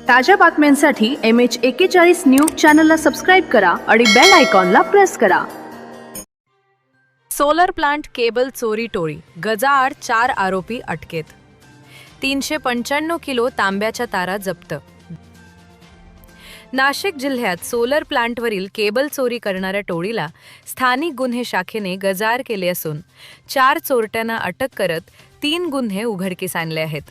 ताज्या बातम्यांसाठी MH41 news चॅनलला सबस्क्राईब करा आणि बेल आयकॉनला प्रेस करा। सोलर प्लांट केबल चोरी टोळी, गजाआड 4 आरोपी अटकेत। 395 किलो तांब्याच्या तारा जप्त। नाशिक जिल्ह्यात सोलर प्लांटवरील केबल चोरी करणाऱ्या टोळीला स्थानिक गुन्हे शाखेने गजाआड केले असून 4 चोरट्यांना अटक करत 3 गुन्हे उघडकीस आणले आहेत।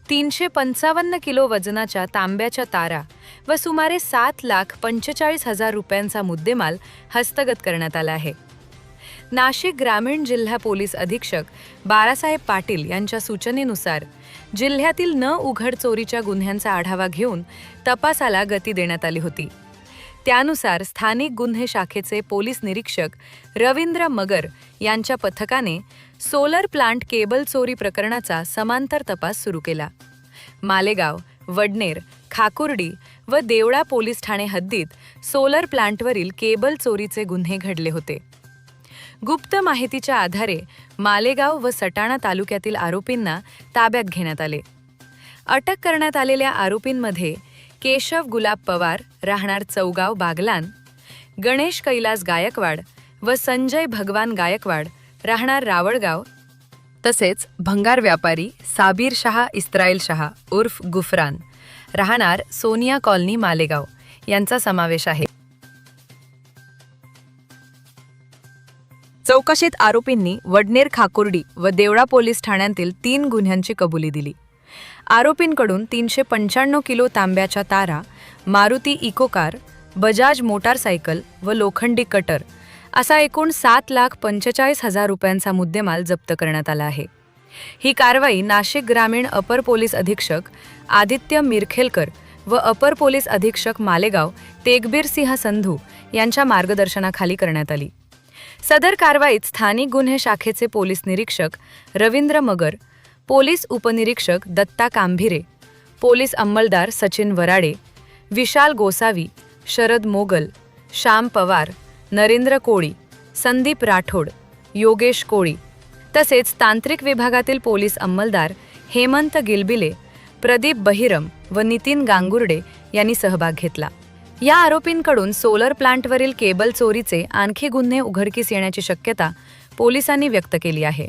355 किलो वजनाच्या तांब्याच्या तारा व सुमारे 7,45,000 रुपयांचा मुद्देमाल हस्तगत करण्यात आला आहे। नाशिक ग्रामीण जिल्हा पोलीस अधीक्षक बाळासाहेब पाटील यांच्या सूचनेनुसार जिल्ह्यातील न उघड चोरीच्या गुन्ह्यांचा आढावा घेऊन तपासाला गती देण्यात आली होती। त्यानुसार स्थानिक गुन्हे शाखेचे पोलीस निरीक्षक रवींद्र मगर यांच्या पथकाने सोलर प्लांट केबल चोरी प्रकरणाचा समांतर तपास सुरू केला। मालेगाव, वडनेर, खाकुर्डी व देवळा पोलीस ठाणे हद्दीत सोलर प्लांटवरील केबल चोरीचे गुन्हे घडले होते। गुप्त माहितीच्या आधारे मालेगाव व सटाणा तालुक्यातील आरोपींना ताब्यात घेण्यात आले। अटक करण्यात आलेल्या आरोपींमध्ये केशव गुलाब पवार राहणार चौगाव बागलान, गणेश कैलास गायकवाड व संजय भगवान गायकवाड राहणार रावळगाव, तसेच भंगार व्यापारी साबीर शहा इस्राईल शहा उर्फ गुफरान राहणार सोनिया कॉलनी मालेगाव यांचा समावेश आहे। चौकशीत आरोपींनी वडनेर, खाकुर्डी व देवळा पोलीस ठाण्यांतील 3 गुन्ह्यांची कबुली दिली। आरोपींकडून 395 किलो तांब्याच्या तारा, Maruti Eeco car, Bajaj motorcycle व लोखंडी कटर असा एकूण 7,45,000 रुपयांचा मुद्देमाल जप्त करण्यात आला आहे। ही कारवाई नाशिक ग्रामीण अपर पोलीस अधीक्षक आदित्य मिरखेलकर व अपर पोलीस अधीक्षक मालेगाव तेगबीर सिंह संधू यांच्या मार्गदर्शनाखाली करण्यात आली। सदर कारवाईत स्थानिक गुन्हे शाखेचे पोलीस निरीक्षक रवींद्र मगर, पोलीस उपनिरीक्षक दत्ता कांभिरे, पोलीस अंमलदार सचिन वराडे, विशाल गोसावी, शरद मोगल, श्याम पवार, नरेंद्र कोळी, संदीप राठोड, योगेश कोळी तसेच तांत्रिक विभागातील पोलीस अंमलदार हेमंत गिलबिले, प्रदीप बहिरम व नितीन गांगुर्डे यांनी सहभाग घेतला। या आरोपींकडून सोलर प्लांटवरील केबल चोरीचे आणखी गुन्हे उघडकीस येण्याची शक्यता पोलिसांनी व्यक्त केली आहे।